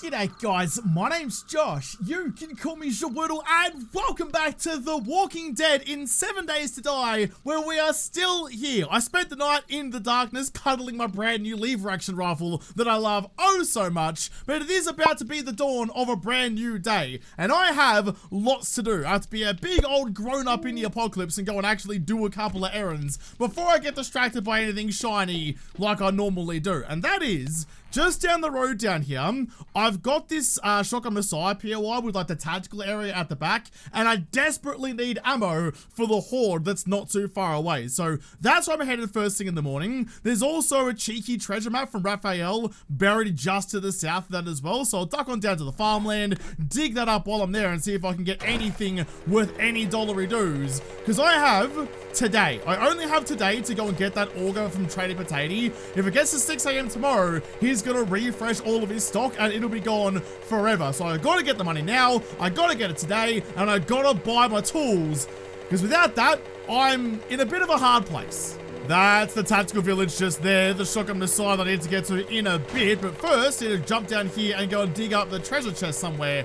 G'day guys, my name's Josh, you can call me JaWoodle, and welcome back to The Walking Dead in 7 Days to Die, where we are still here. I spent the night in the darkness cuddling my brand new lever action rifle that I love oh so much, but it is about to be the dawn of a brand new day, and I have lots to do. I have to be a big old grown up in the apocalypse and go and actually do a couple of errands before I get distracted by anything shiny like I normally do, and that is just down the road down here. I've got this shotgun Messiah POI with like the tactical area at the back, and I desperately need ammo for the Horde that's not too far away. So that's where I'm headed first thing in the morning. There's also a cheeky treasure map from Raphael buried just to the south of that as well. So I'll duck on down to the farmland, dig that up while I'm there, and see if I can get anything worth any dollary dues. Because I have today. I only have today to go and get that auger from Trader Potato. If it gets to 6 AM tomorrow, he's gonna refresh all of his stock and it'll be gone forever. So I gotta get the money now, I gotta get it today, and I gotta buy my tools, because without that, I'm in a bit of a hard place. That's the tactical village just there, the shotgun Messiah that I need to get to in a bit, but first, I need to jump down here and go and dig up the treasure chest somewhere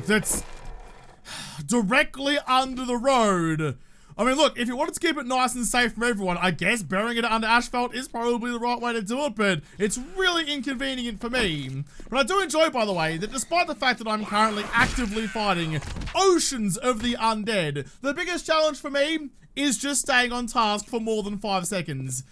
that's directly under the road. I mean, look, if you wanted to keep it nice and safe from everyone, I guess burying it under asphalt is probably the right way to do it, but it's really inconvenient for me. But I do enjoy, by the way, that despite the fact that I'm currently actively fighting oceans of the undead, the biggest challenge for me is just staying on task for more than 5 seconds.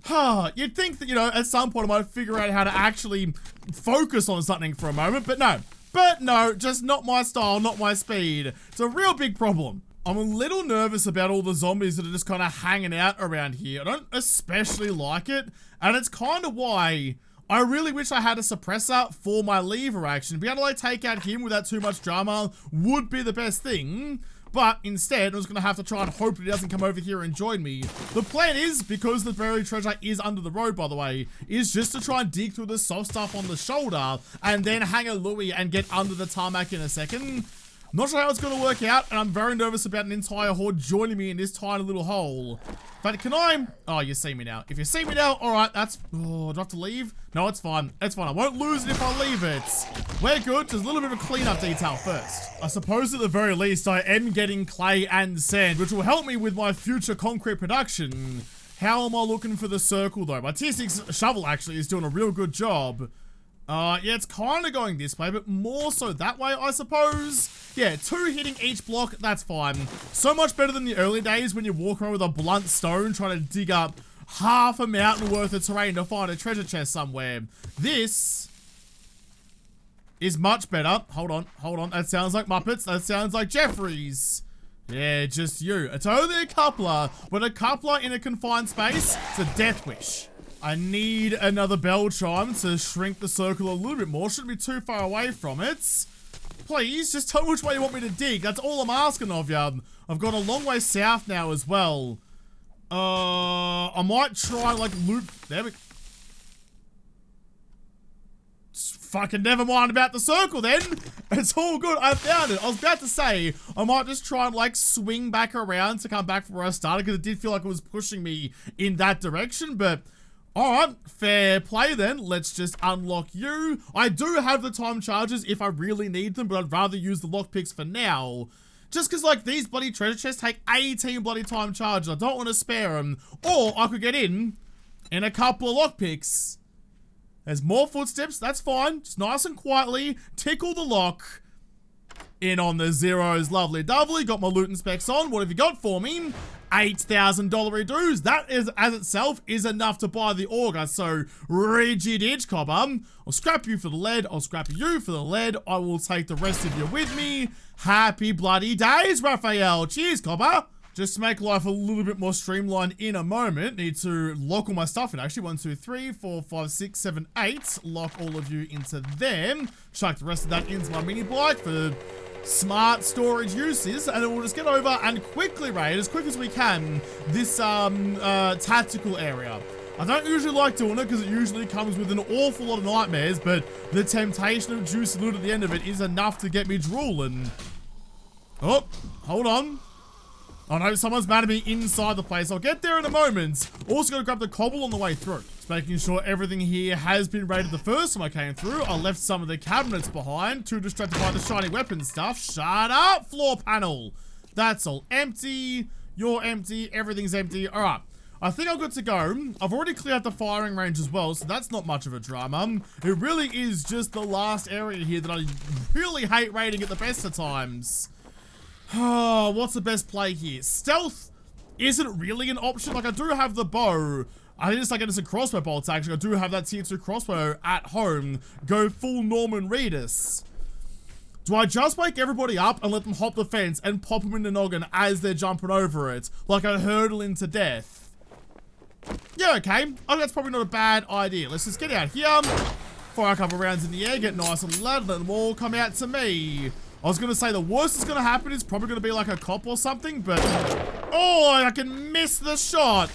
You'd think that, you know, at some point I might figure out how to actually focus on something for a moment, but no. But no, just not my style, not my speed. It's a real big problem. I'm a little nervous about all the zombies that are just kind of hanging out around here. I don't especially like it, and it's kind of why I really wish I had a suppressor for my lever action. Being able to like take out him without too much drama would be the best thing, but instead I was going to have to try and hope that he doesn't come over here and join me. The plan is, because the buried treasure is under the road, by the way, is just to try and dig through the soft stuff on the shoulder and then hang a Louie and get under the tarmac in a second. Not sure how it's going to work out, and I'm very nervous about an entire horde joining me in this tiny little hole. But can I? Oh, you see me now. If you see me now, alright, that's... Oh, do I have to leave? No, it's fine. It's fine. I won't lose it if I leave it. We're good. Just a little bit of a cleanup detail first. I suppose at the very least, I am getting clay and sand, which will help me with my future concrete production. How am I looking for the circle, though? My tier 6 shovel, actually, is doing a real good job. Yeah, it's kind of going this way, but more so that way, I suppose. Yeah, 2 hitting each block, that's fine. So much better than the early days when you walk around with a blunt stone trying to dig up half a mountain worth of terrain to find a treasure chest somewhere. This is much better. Hold on. That sounds like Muppets. That sounds like Jeffries. Yeah, just you. It's only a coupler, but a coupler in a confined space, it's a death wish. I need another bell chime to shrink the circle a little bit more. Shouldn't be too far away from it. Please, just tell me which way you want me to dig. That's all I'm asking of you. I've got a long way south now as well. I might try like loop. There we go. Fucking never mind about the circle then. It's all good. I found it. I was about to say I might just try and like swing back around to come back from where I started, because it did feel like it was pushing me in that direction, but alright, fair play then. Let's just unlock you. I do have the time charges if I really need them, but I'd rather use the lockpicks for now. Just because, like, these bloody treasure chests take 18 bloody time charges. I don't want to spare them. Or I could get in a couple of lockpicks. There's more footsteps. That's fine. Just nice and quietly tickle the lock. In on the zeros. Lovely dovely. Got my loot and specs on. What have you got for me? $8,000 dues. That is, as itself, is enough to buy the auger. So, rigid edge, copper. I'll scrap you for the lead. I'll scrap you for the lead. I will take the rest of you with me. Happy bloody days, Raphael. Cheers, copper. Just to make life a little bit more streamlined in a moment, need to lock all my stuff in. Actually, 1, 2, 3, 4, 5, 6, 7, 8. Lock all of you into them. Chuck the rest of that into my mini bike for smart storage uses, and then we'll just get over and quickly raid, as quick as we can, this tactical area. I don't usually like doing it because it usually comes with an awful lot of nightmares, but the temptation of juicy loot at the end of it is enough to get me drooling. Oh, hold on. Oh no, someone's mad at me inside the place. I'll get there in a moment. Also gonna grab the cobble on the way through. Just making sure everything here has been raided the first time I came through. I left some of the cabinets behind. Too distracted by the shiny weapon stuff. Shut up, floor panel. That's all empty. You're empty. Everything's empty. All right. I think I'm good to go. I've already cleared out the firing range as well, so that's not much of a drama. It really is just the last area here that I really hate raiding at the best of times. Oh, what's the best play here? Stealth isn't really an option. Like, I do have the bow. I think it's like a crossbow bolt, actually. I do have that tier 2 crossbow at home. Go full Norman Reedus. Do I just wake everybody up and let them hop the fence and pop them in the noggin as they're jumping over it? Like a hurdle into death? Yeah, okay. I think that's probably not a bad idea. Let's just get out here. Fire a couple rounds in the air. Get nice and loud. Let them all come out to me. I was going to say the worst that's going to happen is probably going to be like a cop or something, but... Oh, I can miss the shot.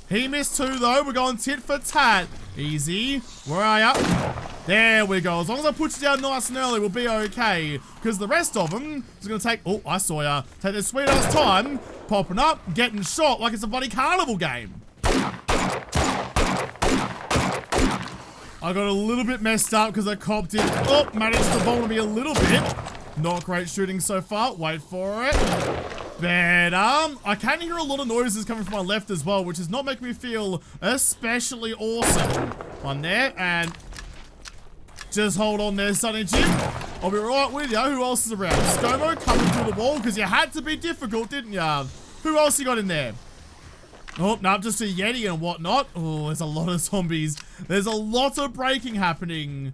He missed too, though. We're going tit for tat. Easy. Where are ya? There we go. As long as I put you down nice and early, we'll be okay. Because the rest of them is going to take... Oh, I saw ya. Take their sweet ass time. Popping up, getting shot like it's a bloody carnival game. I got a little bit messed up because I copped it. Oh, managed to vulner me a little bit. Not great shooting so far. Wait for it. Better. I can hear a lot of noises coming from my left as well, which is not making me feel especially awesome. One there, and just hold on there, Sonny Jim. I'll be right with you. Who else is around? Scomo coming through the wall because you had to be difficult, didn't you? Who else you got in there? Oh, no, just a Yeti and whatnot. Oh, there's a lot of zombies. There's a lot of breaking happening.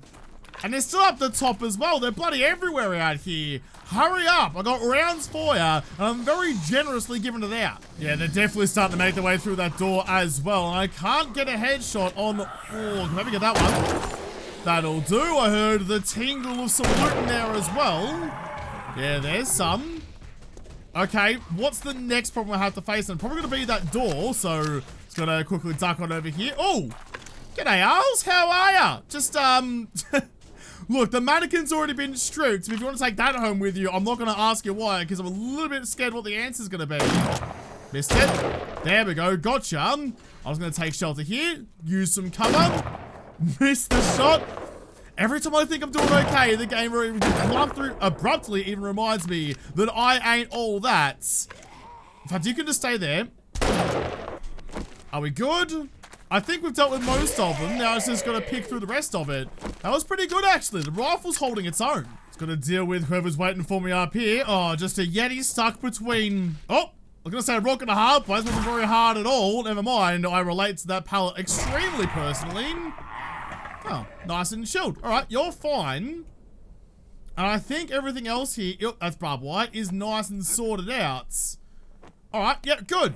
And they're still up the top as well. They're bloody everywhere out here. Hurry up. I got rounds for you. And I'm very generously giving it out. Yeah, they're definitely starting to make their way through that door as well. And I can't get a headshot on... Oh, can I maybe get that one? That'll do. I heard the tingle of some loot in there as well. Yeah, there's some. Okay, what's the next problem I have to face? And probably going to be that door. So, just going to quickly duck on over here. Oh, g'day, Owls. How are ya? Just, Look, the mannequin's already been stripped. If you want to take that home with you, I'm not going to ask you why, because I'm a little bit scared what the answer's going to be. Missed it. There we go. Gotcha. I was going to take shelter here. Use some cover. Missed the shot. Every time I think I'm doing okay, the game abruptly even reminds me that I ain't all that. In fact, you can just stay there. Are we good? I think we've dealt with most of them. Now it's just got to pick through the rest of it. That was pretty good, actually. The rifle's holding its own. It's got to deal with whoever's waiting for me up here. Oh, just a Yeti stuck between... Oh, I was going to say a rock and a hard place. Wasn't very hard at all. Never mind. I relate to that pallet extremely personally. Oh, nice and chilled. All right, you're fine. And I think everything else here... Oh, that's barbed wire. Is nice and sorted out. All right, yeah, good.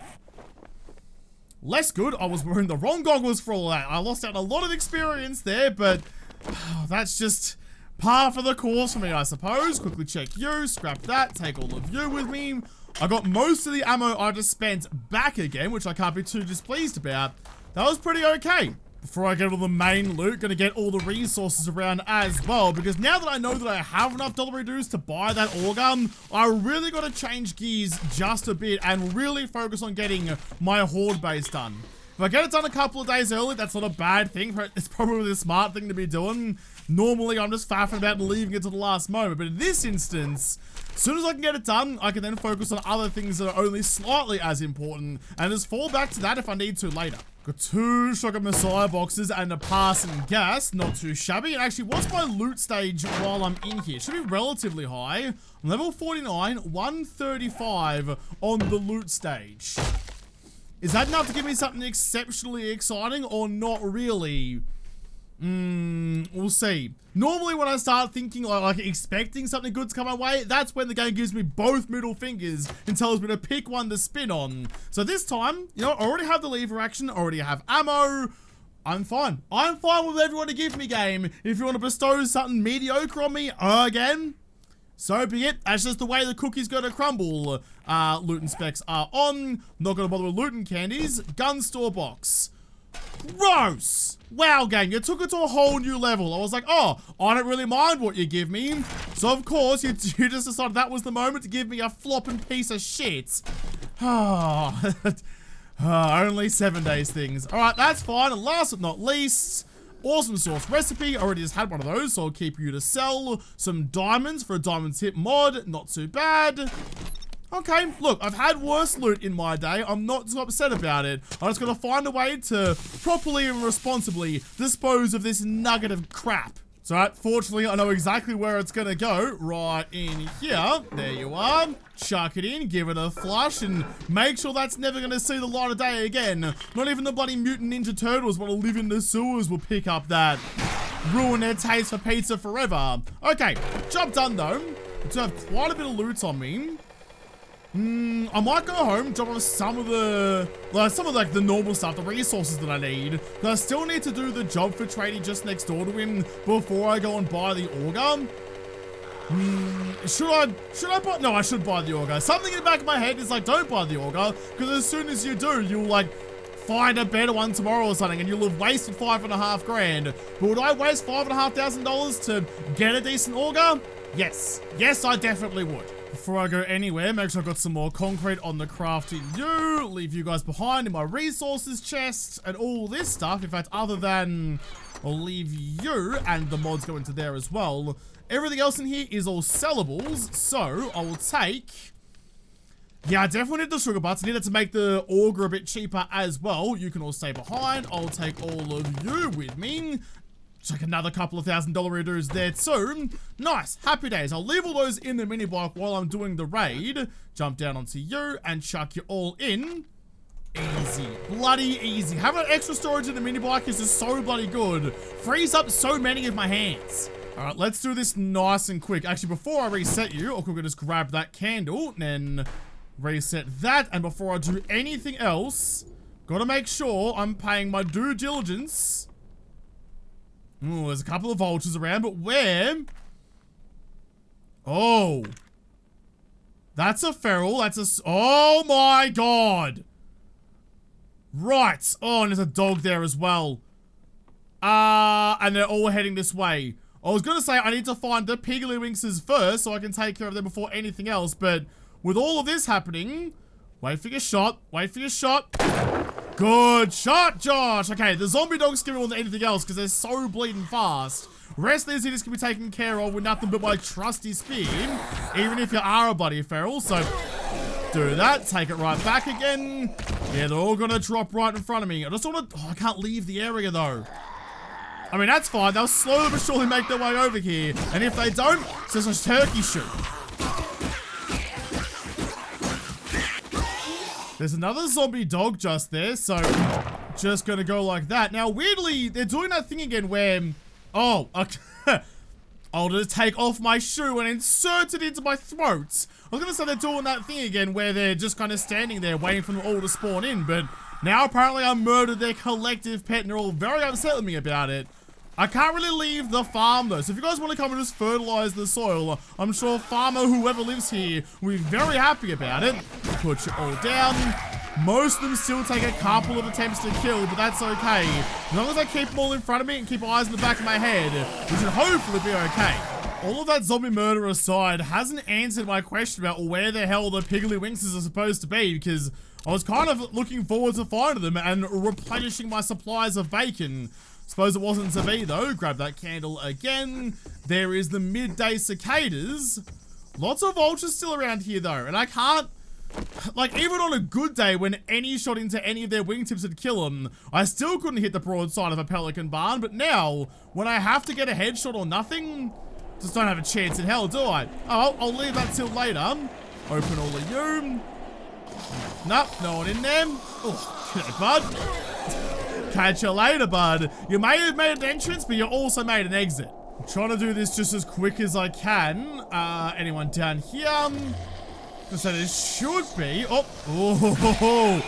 Less good. I was wearing the wrong goggles for all that. I lost out a lot of experience there, but that's just par for the course for me, I suppose. Quickly check you, scrap that, take all of you with me. I got most of the ammo I just spent back again, which I can't be too displeased about. That was pretty okay. Before I get all the main loot, gonna get all the resources around as well, because now that I know that I have enough dollar dues to buy that auger, I really gotta change gears just a bit and really focus on getting my horde base done. If I get it done a couple of days early, that's not a bad thing. It's probably the smart thing to be doing. Normally, I'm just faffing about and leaving it to the last moment, but in this instance, as soon as I can get it done, I can then focus on other things that are only slightly as important, and just fall back to that if I need to later. Got 2 shotgun messiah boxes and a passing gas, not too shabby. And actually, what's my loot stage while I'm in here? Should be relatively high. Level 49, 135 on the loot stage. Is that enough to give me something exceptionally exciting or not really? We'll see. Normally when I start thinking like expecting something good to come my way, that's when the game gives me both middle fingers and tells me to pick one to spin on. So this time, you know, I already have the lever action, I already have ammo. I'm fine. I'm fine with everyone to give me game. If you want to bestow something mediocre on me again, so be it. That's just the way the cookie's gonna crumble. Loot and specs are on. Not gonna bother with loot and candies. Gun store box. Gross. Wow, gang, you took it to a whole new level. I was like, oh, I don't really mind what you give me. So, of course, you just decided that was the moment to give me a flopping piece of shit. Only 7 days things. All right, that's fine. And last but not least, awesome sauce recipe. I already just had one of those, so I'll keep you to sell. Some diamonds for a diamond tip mod. Not too bad. Okay, look, I've had worse loot in my day. I'm not too upset about it. I'm just gonna find a way to properly and responsibly dispose of this nugget of crap. So, fortunately, I know exactly where it's gonna go. Right in here. There you are. Chuck it in, give it a flush, and make sure that's never gonna see the light of day again. Not even the bloody mutant Ninja Turtles want to live in the sewers will pick up that. Ruin their taste for pizza forever. Okay, job done though. I do have quite a bit of loot on me. I might go home, drop off some of the normal stuff, the resources that I need. But I still need to do the job for trading just next door to him before I go and buy the auger. Should I buy? No, I should buy the auger. Something in the back of my head is like, don't buy the auger, because as soon as you do, you'll like find a better one tomorrow or something, and you'll have wasted $5.5 grand. But would I waste $5,500 to get a decent auger? Yes, I definitely would. Before I go anywhere, make sure I've got some more concrete on the crafting you, leave you guys behind in my resources chest, and all this stuff. In fact, other than I'll leave you, and the mods go into there as well. Everything else in here is all sellables, so I will take... Yeah, I definitely need the sugar butts. I need it to make the auger a bit cheaper as well. You can all stay behind. I'll take all of you with me. Like another couple of $1,000 dues there too. Nice, happy days. I'll leave all those in the mini block while I'm doing the raid. Jump down onto you and chuck you all in. Easy, bloody easy. Having extra storage in the mini bike is just so bloody good. Frees up so many of my hands. All right, let's do this nice and quick. Actually, before I reset you, I'll quickly just grab that candle and then reset that. And before I do anything else, gotta make sure I'm paying my due diligence. Ooh, there's a couple of vultures around, but where? Oh. That's a feral. Oh my god. Right. Oh, and there's a dog there as well. And they're all heading this way. I was going to say I need to find the Piggly-Winxes first so I can take care of them before anything else, but with all of this happening, wait for your shot. Wait for your shot. Good shot, Josh. Okay, the zombie dog's scary more than anything else because they're so bleeding fast. Rest of these units can be taken care of with nothing but my trusty speed, even if you are a bloody feral. So, do that. Take it right back again. Yeah, they're all going to drop right in front of me. I just want to... Oh, I can't leave the area, though. I mean, that's fine. They'll slowly but surely make their way over here. And if they don't, it's just a turkey shoot. There's another zombie dog just there, so just gonna go like that. Now, weirdly, they're doing that thing again where... Oh, okay. I'll just take off my shoe and insert it into my throat. I was gonna say they're doing that thing again where they're just kind of standing there waiting for them all to spawn in, but now apparently I murdered their collective pet and they're all very upset with me about it. I can't really leave the farm though, so if you guys want to come and just fertilize the soil, I'm sure farmer whoever lives here will be very happy about it. Put you all down. Most of them still take a couple of attempts to kill, but that's okay. As long as I keep them all in front of me and keep eyes in the back of my head, we should hopefully be okay. All of that zombie murder aside, hasn't answered my question about where the hell the Piggly-Winxes are supposed to be, because I was kind of looking forward to finding them and replenishing my supplies of bacon. Suppose it wasn't to be though. Grab that candle again. There is the midday cicadas. Lots of vultures still around here though, and I can't, like, even on a good day when any shot into any of their wingtips would kill them, I still couldn't hit the broadside of a pelican barn. But now, when I have to get a headshot or nothing, just don't have a chance in hell, do I? Oh, I'll leave that till later. Open all of you. Nope, no one in there. Oh, okay, bud. Catch you later, bud. You may have made an entrance, but you also made an exit. I'm trying to do this just as quick as I can. Anyone down here? So there should be. Oh,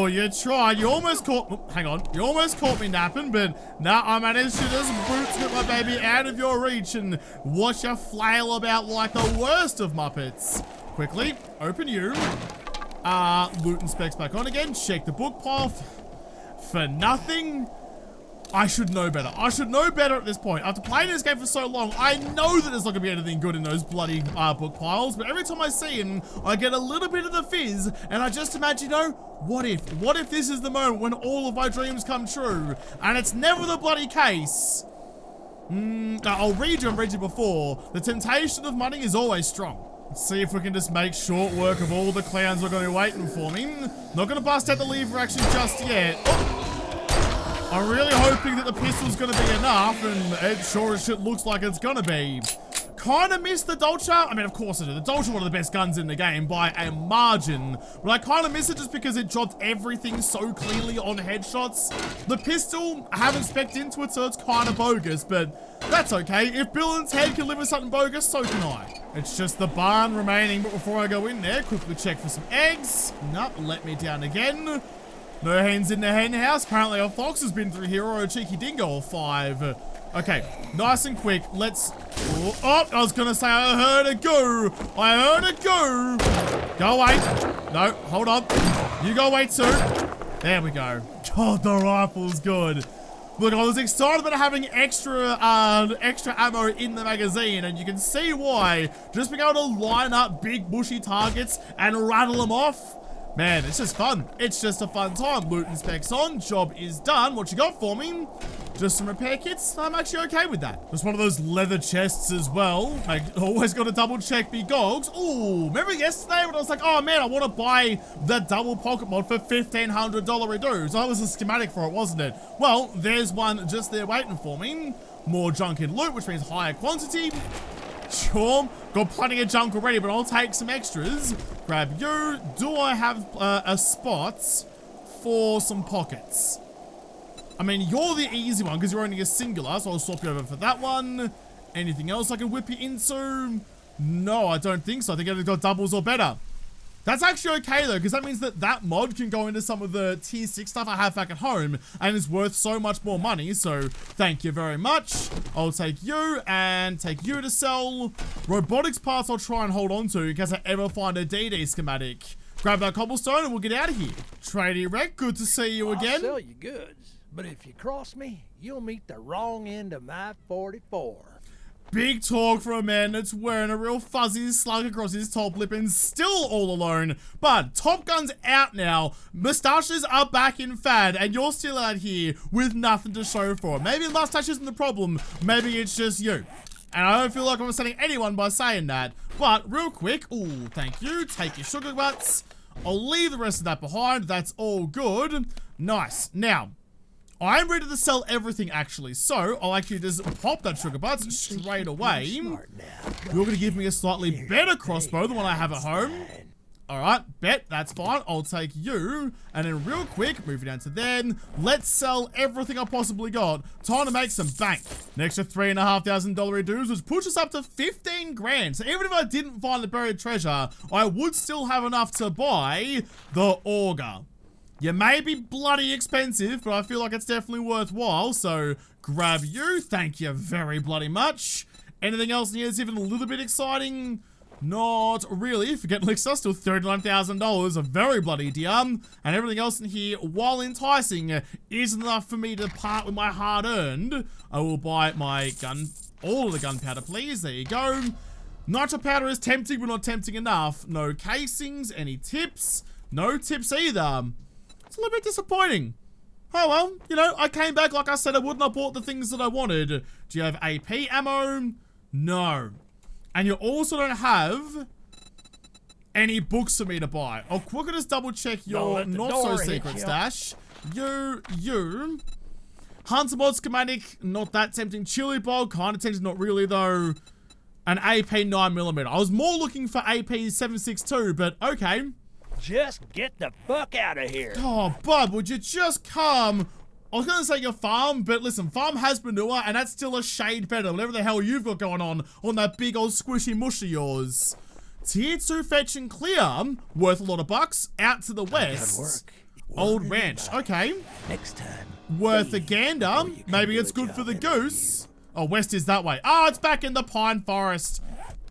you tried. You almost caught. Oh, hang on. You almost caught me napping, but now I managed to just boot my baby out of your reach and watch you flail about like the worst of Muppets. Quickly, open you. Loot and specs back on again. Check the book pile. for nothing? I should know better. I should know better at this point. After playing this game for so long, I know that there's not going to be anything good in those bloody book piles, but every time I see them, I get a little bit of the fizz, and I just imagine, you know, what if this is the moment when all of my dreams come true? And it's never the bloody case. I'll read you before. The temptation of money is always strong. Let's see if we can just make short work of all the clowns who are going to be waiting for me. Not going to bust out the lever action just yet. Oh. I'm really hoping that the pistol's going to be enough, and it sure as shit looks like it's going to be. Kind of miss the Dolce. I mean, of course I do. The Dolce is one of the best guns in the game by a margin. But I kind of miss it just because it dropped everything so cleanly on headshots. The pistol, I haven't spec'd into it, so it's kind of bogus. But that's okay. If Bill and Ted can live with something bogus, so can I. It's just the barn remaining. But before I go in there, quickly check for some eggs. Nope, let me down again. No hens in the hen house. Apparently a fox has been through here, or a cheeky dingo or 5. Okay, nice and quick. Let's... Oh, I was gonna say I heard it go. I heard it go. Go away. No, hold on. You go away too. There we go. God, the rifle's good. Look, I was excited about having extra ammo in the magazine, and you can see why. Just being able to line up big bushy targets and rattle them off. Man, it's just fun. It's just a fun time. Loot and specs on. Job is done. What you got for me? Just some repair kits? I'm actually okay with that. Just one of those leather chests as well. I always got to double check me gogs. Ooh, remember yesterday when I was like, oh man, I want to buy the double pocket mod for $1,500 redos. That was a schematic for it, wasn't it? Well, there's one just there waiting for me. More junk in loot, which means higher quantity. Sure, got plenty of junk already, but I'll take some extras. Grab you. Do I have a spot for some pockets? I mean, you're the easy one because you're only a singular, so I'll swap you over for that one. Anything else I can whip you into? No, I don't think so. I think I've got doubles or better. That's actually okay though, because that means that that mod can go into some of the tier 6 stuff I have back at home and is worth so much more money, so thank you very much. I'll take you and take you to sell. Robotics parts I'll try and hold on to in case I ever find a DD schematic. Grab that cobblestone and we'll get out of here. Tradie Rec, good to see you again. I'll sell you goods, but if you cross me, you'll meet the wrong end of my 44. Big talk for a man that's wearing a real fuzzy slug across his top lip and still all alone. But Top Gun's out now. Mustaches are back in fad and you're still out here with nothing to show for it. Maybe the mustache isn't the problem. Maybe it's just you. And I don't feel like I'm upsetting anyone by saying that. But real quick, ooh, thank you. Take your sugar butts. I'll leave the rest of that behind. That's all good. Nice. Now, I'm ready to sell everything actually, so I'll actually just pop that sugar butts straight away. You're gonna give me a slightly better crossbow than what I have at home. Alright, bet, that's fine. I'll take you. And then real quick, moving down to then, let's sell everything I possibly got. Time to make some bank. An extra $3,500 dues, which pushes us up to 15 grand. So even if I didn't find the buried treasure, I would still have enough to buy the auger. You may be bloody expensive, but I feel like it's definitely worthwhile, so grab you. Thank you very bloody much. Anything else in here that's even a little bit exciting? Not really. Forget Elixir, still $39,000, a very bloody dear. And everything else in here, while enticing, isn't enough for me to part with my hard-earned. I will buy my gun, all of the gunpowder, please. There you go. Nitro powder is tempting, but not tempting enough. No casings, any tips? No tips either. It's a little bit disappointing. Oh well, you know, I came back like I said I would and I bought the things that I wanted. Do you have AP ammo? No. And you also don't have any books for me to buy. I'll quickly just double check your not so secret stash. You. Hunter mod schematic, not that tempting. Chili bog, kind of tempting, not really though. An AP 9mm. I was more looking for AP 7.62, but okay. Just get the fuck out of here. Oh, bud, would you just come? I was going to say your farm, but listen, farm has manure, and that's still a shade better. Whatever the hell you've got going on that big old squishy mush of yours. Tier 2 fetch and clear, worth a lot of bucks, out to the west. Old ranch, okay. Next time. Worth a gander, maybe it's good for the goose. Oh, west is that way. Oh, it's back in the pine forest.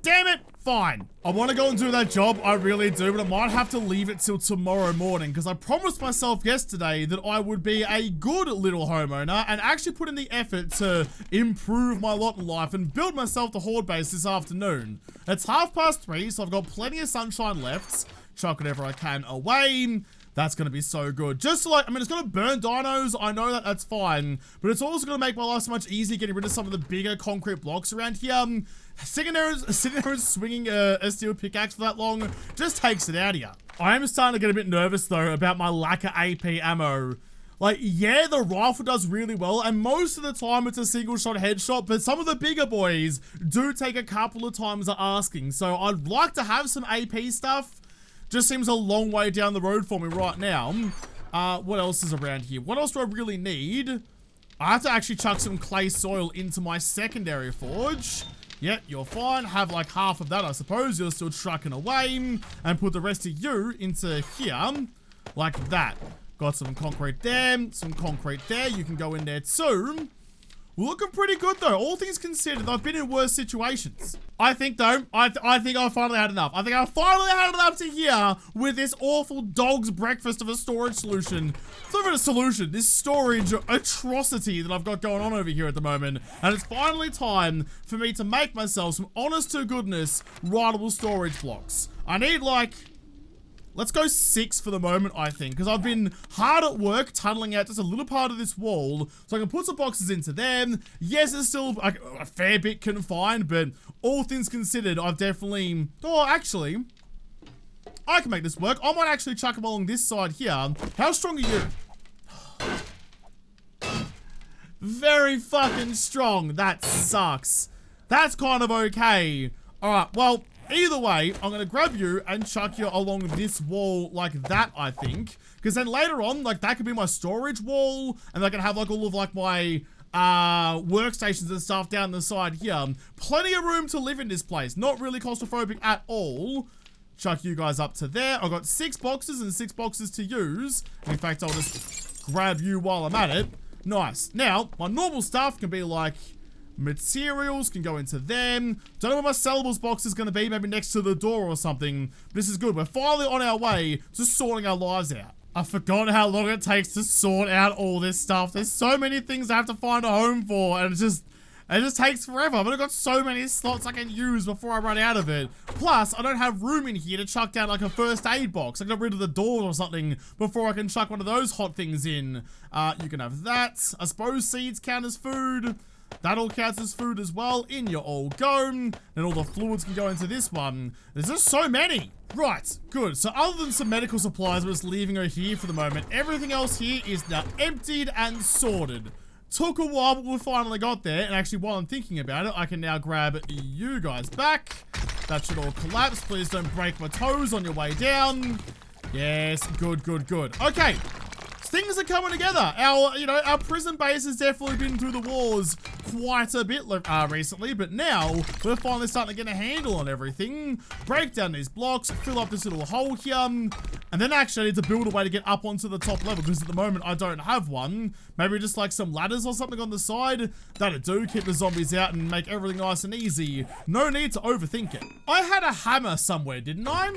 Damn it! Fine. I want to go and do that job, I really do, but I might have to leave it till tomorrow morning because I promised myself yesterday that I would be a good little homeowner and actually put in the effort to improve my lot in life and build myself the Horde base this afternoon. It's 3:30, so I've got plenty of sunshine left. Chuck whatever I can away. That's going to be so good. Just like, I mean, it's going to burn dinos. I know that that's fine, but it's also going to make my life so much easier getting rid of some of the bigger concrete blocks around here. Sitting there and swinging a steel pickaxe for that long just takes it out of you. I am starting to get a bit nervous though about my lack of AP ammo. Like, yeah, the rifle does really well, and most of the time it's a single shot headshot, but some of the bigger boys do take a couple of times asking. So I'd like to have some AP stuff. Just seems a long way down the road for me right now. What else is around here? What else do I really need? I have to actually chuck some clay soil into my secondary forge. Yep, you're fine. Have like half of that, I suppose. You're still trucking away. And put the rest of you into here. Like that. Got some concrete there. Some concrete there. You can go in there too. Looking pretty good though, all things considered. I've been in worse situations. I think though, I think I finally had enough. I think I finally had enough to here with this awful dog's breakfast of a storage solution. It's not even a solution, this storage atrocity that I've got going on over here at the moment. And it's finally time for me to make myself some honest to goodness rideable storage blocks. I need like, let's go 6 for the moment, I think, because I've been hard at work tunneling out just a little part of this wall, so I can put some boxes into them. Yes, it's still like a fair bit confined, but all things considered, I've definitely... Oh, actually, I can make this work. I might actually chuck them along this side here. How strong are you? Very fucking strong. That sucks. That's kind of okay. All right, well... Either way, I'm going to grab you and chuck you along this wall like that, I think. Because then later on, like, that could be my storage wall. And I can have, like, all of, like, my workstations and stuff down the side here. Plenty of room to live in this place. Not really claustrophobic at all. Chuck you guys up to there. I've got 6 boxes and 6 boxes to use. In fact, I'll just grab you while I'm at it. Nice. Now, my normal stuff can be, like... Materials can go into them. Don't know where my sellables box is going to be. Maybe next to the door or something. This is good. We're finally on our way to sorting our lives out. I forgot how long it takes to sort out all this stuff. There's so many things I have to find a home for. And it just takes forever. But I've got so many slots I can use before I run out of it. Plus, I don't have room in here to chuck down like a first aid box. I got rid of the doors or something before I can chuck one of those hot things in. You can have that. I suppose seeds count as food. That all counts as food as well. In you all go. And all the fluids can go into this one. There's just so many. Right, good. So other than some medical supplies, we're just leaving her here for the moment. Everything else here is now emptied and sorted. Took a while, but we finally got there. And actually, while I'm thinking about it, I can now grab you guys back. That should all collapse. Please don't break my toes on your way down. Yes, good, good, good. Okay. Things are coming together. Our prison base has definitely been through the wars quite a bit recently, but now we're finally starting to get a handle on everything. Break down these blocks, fill up this little hole here, and then actually I need to build a way to get up onto the top level because at the moment I don't have one. Maybe just like some ladders or something on the side. That'd do, keep the zombies out and make everything nice and easy. No need to overthink it. I had a hammer somewhere, didn't I?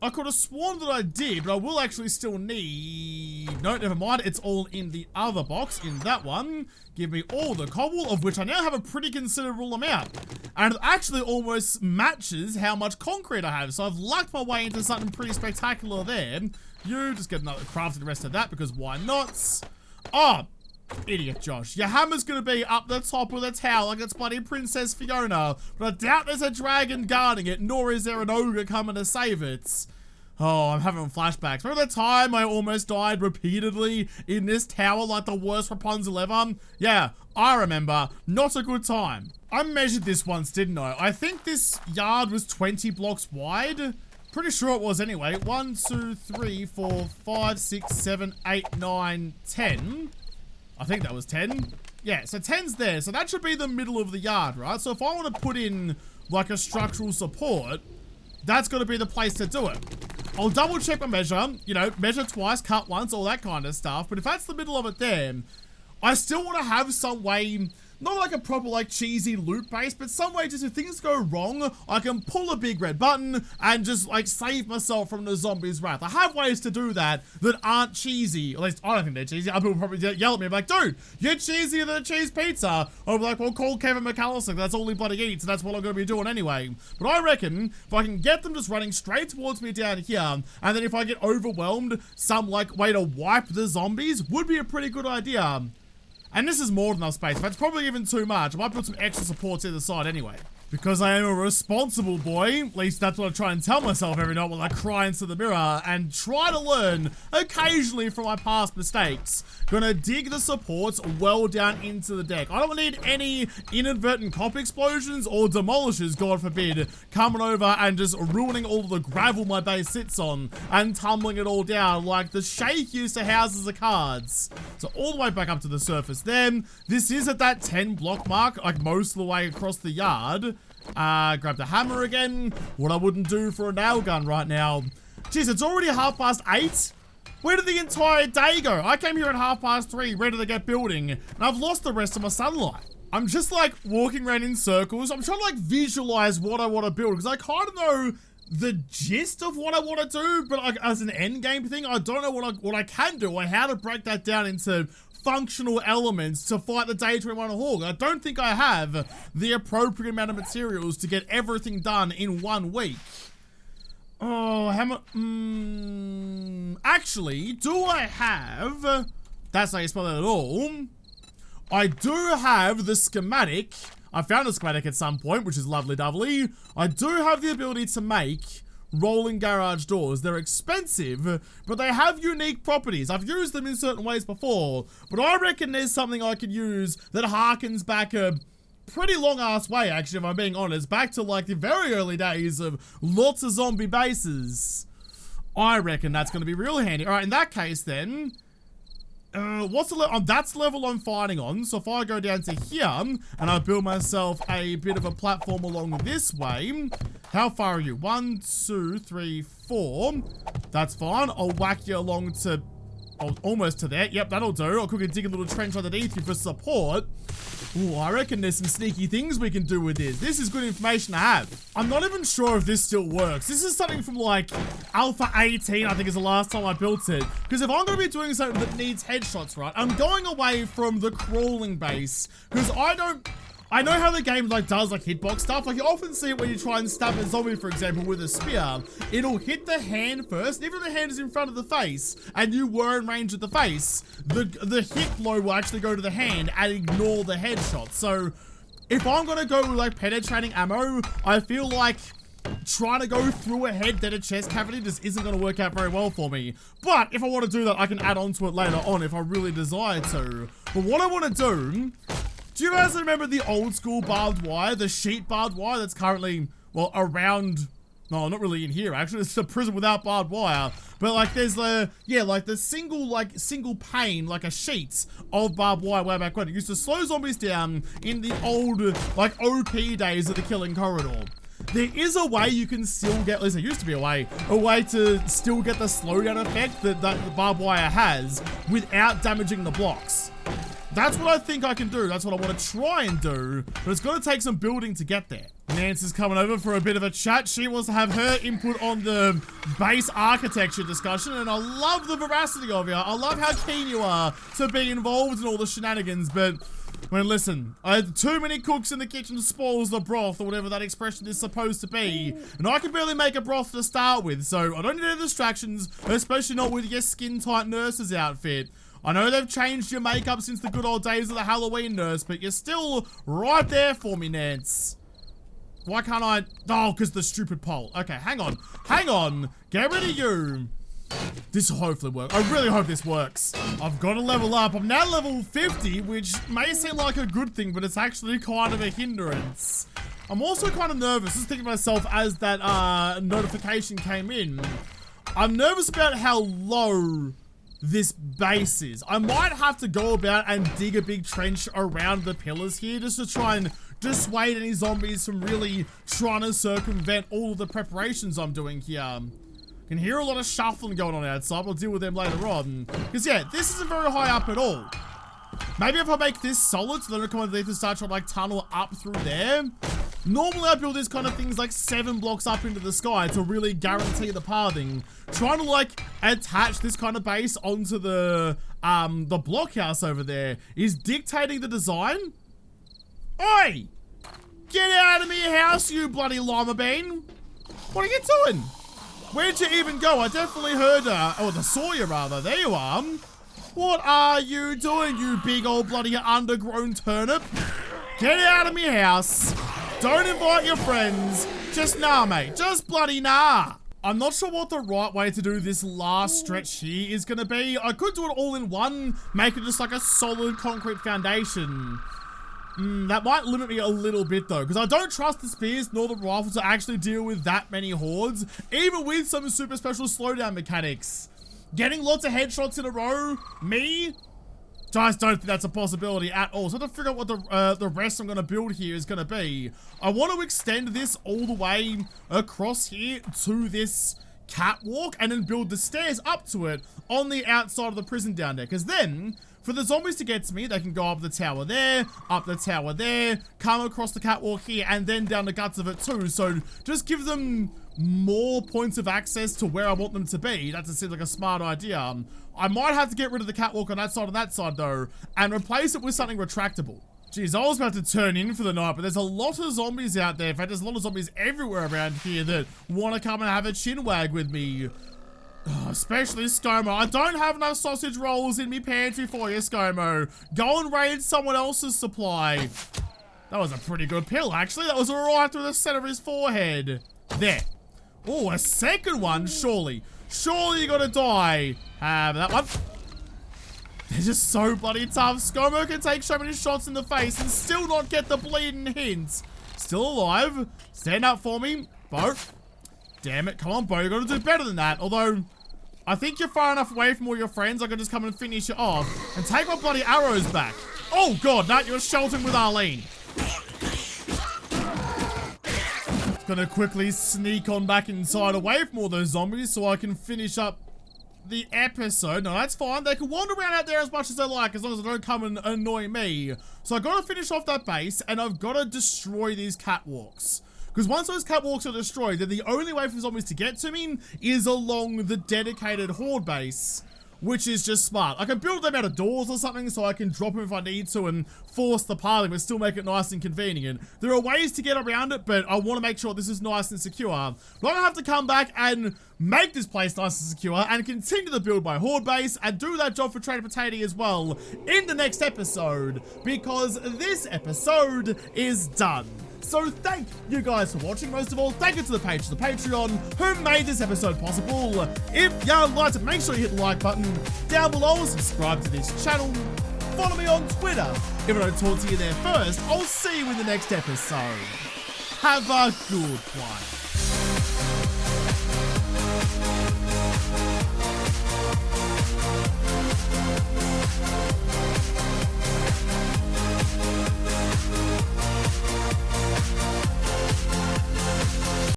I could have sworn that I did, but I will actually still need... No, never mind. It's all in the other box, in that one. Give me all the cobble, of which I now have a pretty considerable amount. And it actually almost matches how much concrete I have. So I've lucked my way into something pretty spectacular there. You just get another crafted the rest of that, because why not? Oh, idiot Josh. Your hammer's gonna be up the top of the tower like it's bloody Princess Fiona. But I doubt there's a dragon guarding it, nor is there an ogre coming to save it. Oh, I'm having flashbacks. Remember the time I almost died repeatedly in this tower like the worst Rapunzel ever? Yeah, I remember. Not a good time. I measured this once, didn't I? I think this yard was 20 blocks wide. Pretty sure it was anyway. 1, 2, 3, 4, 5, 6, 7, 8, 9, 10. I think that was 10. Yeah, so 10's there. So that should be the middle of the yard, right? So if I want to put in like a structural support, that's got to be the place to do it. I'll double check my measure, measure twice, cut once, all that kind of stuff. But if that's the middle of it there, I still want to have some way not like a proper like cheesy loot base, but some way just if things go wrong, I can pull a big red button and just like save myself from the zombies' wrath. I have ways to do that aren't cheesy. At least I don't think they're cheesy. Other people probably yell at me like, dude, you're cheesier than a cheese pizza. I'll be like, well, call Kevin McAllister. That's all he bloody eats, and that's what I'm going to be doing anyway. But I reckon if I can get them just running straight towards me down here, and then if I get overwhelmed, some like way to wipe the zombies would be a pretty good idea. And this is more than enough space. That's probably even too much. I might put some extra supports either side anyway. Because I am a responsible boy, at least that's what I try and tell myself every night while I cry into the mirror and try to learn occasionally from my past mistakes. Gonna dig the supports well down into the deck. I don't need any inadvertent cop explosions or demolishers, God forbid, coming over and just ruining all the gravel my base sits on and tumbling it all down like the Sheikh used to houses the cards. So all the way back up to the surface then. This is at that 10 block mark, like most of the way across the yard. Grab the hammer again. What I wouldn't do for a nail gun right now. Jeez, it's already 8:30. Where did the entire day go? I came here at 3:30, ready to get building, and I've lost the rest of my sunlight. I'm just like walking around in circles. I'm trying to like visualize what I want to build, because I kind of know the gist of what I want to do, but like as an end game thing, I don't know what I can do or how to break that down into functional elements to fight the day 21 Horde. I don't think I have the appropriate amount of materials to get everything done in 1 week. Oh, how much? Actually, do I have? That's how you spell that at all. I do have the schematic. I found a schematic at some point, which is lovely dovely. I do have the ability to make rolling garage doors. They're expensive, but they have unique properties. I've used them in certain ways before, but I reckon there's something I could use that harkens back a pretty long ass way, actually, if I'm being honest, back to like the very early days of lots of zombie bases. I reckon that's going to be real handy. All right, in that case then, what's the level? That's the level I'm fighting on. So if I go down to here and I build myself a bit of a platform along this way, how far are you? 1, 2, 3, 4. That's fine. I'll whack you along to almost to there. Yep, that'll do. I'll quickly dig a little trench underneath you for support. Ooh, I reckon there's some sneaky things we can do with this. This is good information to have. I'm not even sure if this still works. This is something from like Alpha 18, I think is the last time I built it. Because if I'm going to be doing something that needs headshots, right, I'm going away from the crawling base. Because I know how the game like does like hitbox stuff. Like you often see it when you try and stab a zombie, for example, with a spear. It'll hit the hand first. Even if the hand is in front of the face and you were in range of the face, the hit blow will actually go to the hand and ignore the headshot. So if I'm gonna go with like penetrating ammo, I feel like trying to go through a head than a chest cavity just isn't going to work out very well for me. But if I want to do that, I can add on to it later on if I really desire to. But what I want to do you guys remember the old school barbed wire, the sheet barbed wire that's currently, well, around, no, not really in here, actually, it's a prison without barbed wire, but like there's the, yeah, like the single pane, like a sheet of barbed wire way back when. It used to slow zombies down in the old, like OP days of the killing corridor. There is a way you can still get, at least there used to be a way to still get the slowdown effect that the barbed wire has without damaging the blocks. That's what I think I can do. That's what I want to try and do. But it's going to take some building to get there. Nancy's coming over for a bit of a chat. She wants to have her input on the base architecture discussion. And I love the veracity of you. I love how keen you are to be involved in all the shenanigans. But, well, listen. Too many cooks in the kitchen spoils the broth, or whatever that expression is supposed to be. And I can barely make a broth to start with. So I don't need any distractions, especially not with your skin-tight nurse's outfit. I know they've changed your makeup since the good old days of the Halloween nurse, but you're still right there for me, Nance. Why can't I? Oh, because the stupid pole. Okay, hang on. Hang on. Get rid of you. This will hopefully work. I really hope this works. I've got to level up. I'm now level 50, which may seem like a good thing, but it's actually kind of a hindrance. I'm also kind of nervous. Just thinking to myself as that notification came in. I'm nervous about how low this base is. I might have to go about and dig a big trench around the pillars here just to try and dissuade any zombies from really trying to circumvent all of the preparations I'm doing here. I can hear a lot of shuffling going on outside. We'll deal with them later on. Because yeah, this isn't very high up at all. Maybe if I make this solid, so then I come underneath and start trying to like tunnel up through there. Normally I build these kind of things like 7 blocks up into the sky to really guarantee the pathing. Trying to like attach this kind of base onto the blockhouse over there is dictating the design. Oi! Get out of my house, you bloody llama bean! What are you doing? Where'd you even go? I definitely heard I saw you rather. There you are. What are you doing, you big old bloody undergrown turnip? Get out of my house. Don't invite your friends. Just nah, mate. Just bloody nah. I'm not sure what the right way to do this last stretch here is going to be. I could do it all in one, make it just like a solid concrete foundation. That might limit me a little bit though, because I don't trust the spears nor the rifles to actually deal with that many hordes, even with some super special slowdown mechanics. Getting lots of headshots in a row, me? Just don't think that's a possibility at all. So I have to figure out what the rest I'm going to build here is going to be. I want to extend this all the way across here to this catwalk and then build the stairs up to it on the outside of the prison down there. Because then, for the zombies to get to me, they can go up the tower there, up the tower there, come across the catwalk here, and then down the guts of it too. So just give them more points of access to where I want them to be. That just seems like a smart idea. I might have to get rid of the catwalk on that side and that side though, and replace it with something retractable. Jeez, I was about to turn in for the night, but there's a lot of zombies out there. In fact, there's a lot of zombies everywhere around here that want to come and have a chinwag with me. Oh, especially ScoMo. I don't have enough sausage rolls in me pantry for you, ScoMo. Go and raid someone else's supply. That was a pretty good pill, actually. That was right through the center of his forehead. There. Oh, a second one, surely. Surely you're gonna die. Have that one. They're just so bloody tough. ScoMo can take so many shots in the face and still not get the bleeding hint. Still alive. Stand up for me, Bo. Damn it, come on, Bo. You gotta do better than that. Although, I think you're far enough away from all your friends, I can just come and finish you off and take my bloody arrows back. Oh god, Nat, you're sheltering with Arlene. Gonna quickly sneak on back inside away from all those zombies so I can finish up the episode. No, that's fine. They can wander around out there as much as they like, as long as they don't come and annoy me. So I gotta finish off that base, and I've gotta destroy these catwalks. Because once those catwalks are destroyed, then the only way for zombies to get to me is along the dedicated horde base, which is just smart. I can build them out of doors or something so I can drop them if I need to and force the pathing, but still make it nice and convenient. There are ways to get around it, but I want to make sure this is nice and secure. But I'm going to have to come back and make this place nice and secure and continue to build my horde base and do that job for Trader Potato as well in the next episode, because this episode is done. So thank you guys for watching. Most of all, thank you to the patrons of the Patreon who made this episode possible. If you liked it, make sure you hit the like button down below, subscribe to this channel, follow me on Twitter. If I don't talk to you there first, I'll see you in the next episode. Have a good one.